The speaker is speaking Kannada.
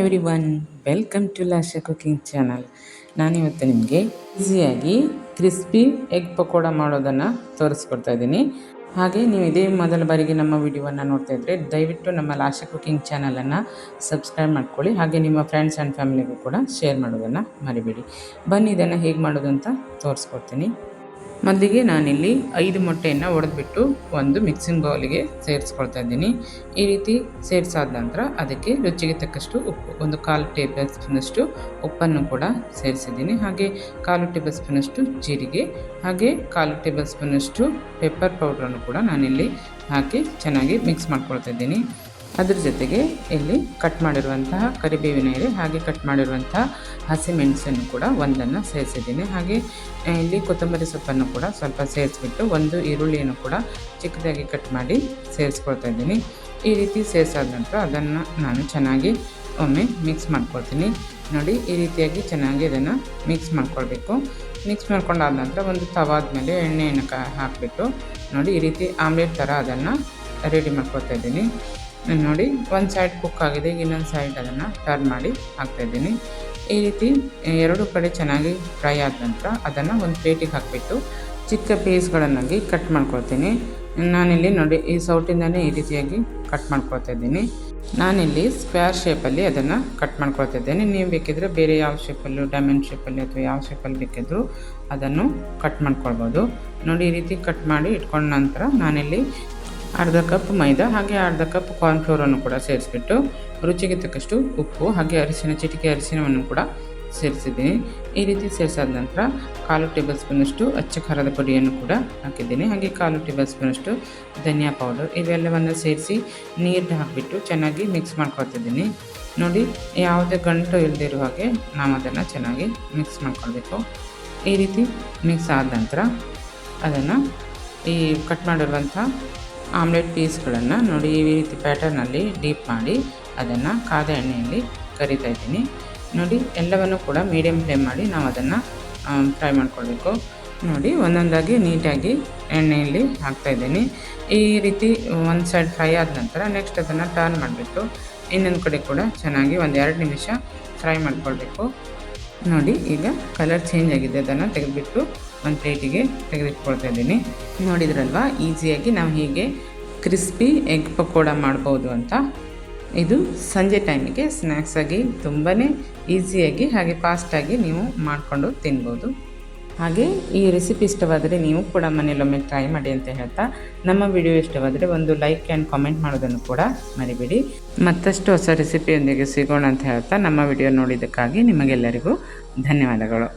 Everyone, welcome to Lasha cooking channel. ನಾನಿವತ್ತು ನಿಮಗೆ ಈಸಿಯಾಗಿ ಕ್ರಿಸ್ಪಿ ಎಗ್ ಪಕೋಡ ಮಾಡೋದನ್ನು ತೋರಿಸ್ಕೊಡ್ತಾ ಇದ್ದೀನಿ. ಹಾಗೆ ನೀವು ಇದೇ ಮೊದಲ ಬಾರಿಗೆ ನಮ್ಮ ವಿಡಿಯೋವನ್ನು ನೋಡ್ತಾ ಇದ್ದರೆ ದಯವಿಟ್ಟು ನಮ್ಮ ಲಾಶಾ ಕುಕಿಂಗ್ ಚಾನಲನ್ನು ಸಬ್ಸ್ಕ್ರೈಬ್ ಮಾಡ್ಕೊಳ್ಳಿ. ಹಾಗೆ ನಿಮ್ಮ ಫ್ರೆಂಡ್ಸ್ ಆ್ಯಂಡ್ ಫ್ಯಾಮಿಲಿಗೂ ಕೂಡ ಶೇರ್ ಮಾಡೋದನ್ನು ಮರಿಬೇಡಿ. ಬನ್ನಿ ಇದನ್ನು ಹೇಗೆ ಮಾಡೋದು ಅಂತ ತೋರಿಸ್ಕೊಡ್ತೀನಿ. ಮೊದಲಿಗೆ ನಾನಿಲ್ಲಿ 5 ಮೊಟ್ಟೆಯನ್ನು ಒಡೆದ್ಬಿಟ್ಟು ಒಂದು ಮಿಕ್ಸಿಂಗ್ ಬೌಲಿಗೆ ಸೇರಿಸ್ಕೊಳ್ತಾ ಇದ್ದೀನಿ. ಈ ರೀತಿ ಸೇರಿಸಾದ ನಂತರ ಅದಕ್ಕೆ ರುಚಿಗೆ ತಕ್ಕಷ್ಟು ಉಪ್ಪು, ಒಂದು 1/4 ಟೇಬಲ್ ಸ್ಪೂನಷ್ಟು ಉಪ್ಪನ್ನು ಕೂಡ ಸೇರಿಸಿದ್ದೀನಿ. ಹಾಗೆ 1/4 ಟೇಬಲ್ ಸ್ಪೂನಷ್ಟು ಜೀರಿಗೆ, ಹಾಗೆ 1/4 ಟೇಬಲ್ ಸ್ಪೂನಷ್ಟು ಪೆಪ್ಪರ್ ಪೌಡ್ರನ್ನು ಕೂಡ ನಾನಿಲ್ಲಿ ಹಾಕಿ ಚೆನ್ನಾಗಿ ಮಿಕ್ಸ್ ಮಾಡ್ಕೊಳ್ತಾ ಇದ್ದೀನಿ. ಅದ್ರ ಜೊತೆಗೆ ಇಲ್ಲಿ ಕಟ್ ಮಾಡಿರುವಂತಹ ಕರಿಬೇವಿನ ಎಲೆ, ಹಾಗೆ ಕಟ್ ಮಾಡಿರುವಂತಹ ಹಸಿಮೆಣಸನ್ನು ಕೂಡ ಒಂದನ್ನು ಸೇರಿಸಿದ್ದೀನಿ. ಹಾಗೆ ಇಲ್ಲಿ ಕೊತ್ತಂಬರಿ ಸೊಪ್ಪನ್ನು ಕೂಡ ಸ್ವಲ್ಪ ಸೇರಿಸ್ಬಿಟ್ಟು ಒಂದು ಈರುಳ್ಳಿಯನ್ನು ಕೂಡ ಚಿಕ್ಕದಾಗಿ ಕಟ್ ಮಾಡಿ ಸೇರಿಸ್ಕೊಳ್ತಾ ಇದ್ದೀನಿ. ಈ ರೀತಿ ಸೇರಿಸಾದ ನಂತರ ಅದನ್ನು ನಾನು ಚೆನ್ನಾಗಿ ಒಮ್ಮೆ ಮಿಕ್ಸ್ ಮಾಡ್ಕೊಳ್ತೀನಿ. ನೋಡಿ, ಈ ರೀತಿಯಾಗಿ ಚೆನ್ನಾಗಿ ಅದನ್ನು ಮಿಕ್ಸ್ ಮಾಡ್ಕೊಳ್ಬೇಕು. ಮಿಕ್ಸ್ ಮಾಡ್ಕೊಂಡಾದ ನಂತರ ಒಂದು ತವಾದ ಮೇಲೆ ಎಣ್ಣೆಯನ್ನು ಹಾಕಿಬಿಟ್ಟು ನೋಡಿ ಈ ರೀತಿ ಆಮ್ಲೆಟ್ ಥರ ಅದನ್ನು ರೆಡಿ ಮಾಡ್ಕೊಳ್ತಾ ಇದ್ದೀನಿ. ನೋಡಿ, ಒಂದು ಸೈಡ್ ಕುಕ್ ಆಗಿದೆ, ಇನ್ನೊಂದು ಸೈಡ್ ಅದನ್ನು ಟರ್ನ್ ಮಾಡಿ ಹಾಕ್ತಾಯಿದ್ದೀನಿ. ಈ ರೀತಿ ಎರಡು ಕಡೆ ಚೆನ್ನಾಗಿ ಫ್ರೈ ಆದ ನಂತರ ಅದನ್ನು ಒಂದು ಪ್ಲೇಟಿಗೆ ಹಾಕಿಬಿಟ್ಟು ಚಿಕ್ಕ ಪೀಸ್ಗಳನ್ನಾಗಿ ಕಟ್ ಮಾಡ್ಕೊಳ್ತೀನಿ. ನಾನಿಲ್ಲಿ ನೋಡಿ ಈ ಸೌಟಿಂದನೇ ಈ ರೀತಿಯಾಗಿ ಕಟ್ ಮಾಡ್ಕೊಳ್ತಾ ಇದ್ದೀನಿ. ನಾನಿಲ್ಲಿ ಸ್ಕ್ವೇರ್ ಶೇಪಲ್ಲಿ ಅದನ್ನು ಕಟ್ ಮಾಡ್ಕೊಳ್ತಾ ಇದ್ದೇನೆ. ನೀವು ಬೇಕಿದ್ದರೆ ಬೇರೆ ಯಾವ ಶೇಪಲ್ಲೂ, ಡೈಮಂಡ್ ಶೇಪಲ್ಲಿ ಅಥವಾ ಯಾವ ಶೇಪಲ್ಲಿ ಬೇಕಿದ್ದರೂ ಅದನ್ನು ಕಟ್ ಮಾಡ್ಕೊಳ್ಬೋದು. ನೋಡಿ, ಈ ರೀತಿ ಕಟ್ ಮಾಡಿ ಇಟ್ಕೊಂಡ ನಂತರ ನಾನಿಲ್ಲಿ ಅರ್ಧ ಕಪ್ ಮೈದಾ ಹಾಗೆ ಅರ್ಧ ಕಪ್ ಕಾರ್ನ್ಫ್ಲೋರನ್ನು ಕೂಡ ಸೇರಿಸ್ಬಿಟ್ಟು ರುಚಿಗೆ ತಕ್ಕಷ್ಟು ಉಪ್ಪು ಹಾಗೆ ಚಿಟಿಕೆ ಅರಿಶಿನವನ್ನು ಕೂಡ ಸೇರಿಸಿದ್ದೀನಿ. ಈ ರೀತಿ ಸೇರಿಸಾದ ನಂತರ 1/4 ಟೇಬಲ್ ಸ್ಪೂನಷ್ಟು ಅಚ್ಚ ಖಾರದ ಪುಡಿಯನ್ನು ಕೂಡ ಹಾಕಿದ್ದೀನಿ. ಹಾಗೆ 1/4 ಟೇಬಲ್ ಸ್ಪೂನಷ್ಟು ಧನಿಯಾ ಪೌಡರ್, ಇವೆಲ್ಲವನ್ನು ಸೇರಿಸಿ ನೀರು ಹಾಕಿಬಿಟ್ಟು ಚೆನ್ನಾಗಿ ಮಿಕ್ಸ್ ಮಾಡ್ಕೊಳ್ತಿದ್ದೀನಿ. ನೋಡಿ, ಯಾವುದೇ ಗಂಟು ಇಲ್ಲದಿರೋ ಹಾಗೆ ನಾವು ಅದನ್ನು ಚೆನ್ನಾಗಿ ಮಿಕ್ಸ್ ಮಾಡ್ಕೊಳ್ಬೇಕು. ಈ ರೀತಿ ಮಿಕ್ಸ್ ಆದ ನಂತರ ಅದನ್ನು ಈ ಕಟ್ ಮಾಡಿರುವಂಥ ಆಮ್ಲೆಟ್ ಪೀಸ್ಗಳನ್ನು ನೋಡಿ ಈ ರೀತಿ ಪ್ಯಾಟರ್ನಲ್ಲಿ ಡೀಪ್ ಮಾಡಿ ಅದನ್ನು ಕಾದ ಎಣ್ಣೆಯಲ್ಲಿ ಕರಿತಾ ಇದ್ದೀನಿ. ನೋಡಿ, ಎಲ್ಲವನ್ನು ಕೂಡ ಮೀಡಿಯಮ್ ಫ್ಲೇಮ್ ಮಾಡಿ ನಾವು ಅದನ್ನು ಫ್ರೈ ಮಾಡ್ಕೊಳ್ಬೇಕು. ನೋಡಿ, ಒಂದೊಂದಾಗಿ ನೀಟಾಗಿ ಎಣ್ಣೆಯಲ್ಲಿ ಹಾಕ್ತಾಯಿದ್ದೀನಿ. ಈ ರೀತಿ ಒಂದು ಸೈಡ್ ಫ್ರೈ ಆದ ನಂತರ ನೆಕ್ಸ್ಟ್ ಅದನ್ನು ಟರ್ನ್ ಮಾಡಿಬಿಟ್ಟು ಇನ್ನೊಂದು ಕಡೆ ಕೂಡ ಚೆನ್ನಾಗಿ ಒಂದು 2 ನಿಮಿಷ ಫ್ರೈ ಮಾಡ್ಕೊಳ್ಬೇಕು. ನೋಡಿ, ಈಗ ಕಲರ್ ಚೇಂಜ್ ಆಗಿದೆ, ಅದನ್ನು ತೆಗೆದುಬಿಟ್ಟು ಒಂದು ಪ್ಲೇಟಿಗೆ ತೆಗೆದಿಟ್ಕೊಳ್ತಾ ಇದ್ದೀನಿ. ನೋಡಿದ್ರಲ್ವ, ಈಸಿಯಾಗಿ ನಾವು ಹೀಗೆ ಕ್ರಿಸ್ಪಿ ಎಗ್ ಪಕೋಡ ಮಾಡ್ಬೋದು ಅಂತ. ಇದು ಸಂಜೆ ಟೈಮಿಗೆ ಸ್ನ್ಯಾಕ್ಸಾಗಿ ತುಂಬಾ ಈಸಿಯಾಗಿ ಹಾಗೆ ಫಾಸ್ಟಾಗಿ ನೀವು ಮಾಡಿಕೊಂಡು ತಿನ್ಬೋದು. ಹಾಗೆ ಈ ರೆಸಿಪಿ ಇಷ್ಟವಾದರೆ ನೀವು ಕೂಡ ಮನೆಯಲ್ಲೊಮ್ಮೆ ಟ್ರೈ ಮಾಡಿ ಅಂತ ಹೇಳ್ತಾ, ನಮ್ಮ ವಿಡಿಯೋ ಇಷ್ಟವಾದರೆ ಒಂದು ಲೈಕ್ ಆ್ಯಂಡ್ ಕಾಮೆಂಟ್ ಮಾಡೋದನ್ನು ಕೂಡ ಮರಿಬೇಡಿ. ಮತ್ತಷ್ಟು ಹೊಸ ರೆಸಿಪಿಯೊಂದಿಗೆ ಸಿಗೋಣ ಅಂತ ಹೇಳ್ತಾ, ನಮ್ಮ ವಿಡಿಯೋ ನೋಡಿದ್ದಕ್ಕಾಗಿ ನಿಮಗೆಲ್ಲರಿಗೂ ಧನ್ಯವಾದಗಳು.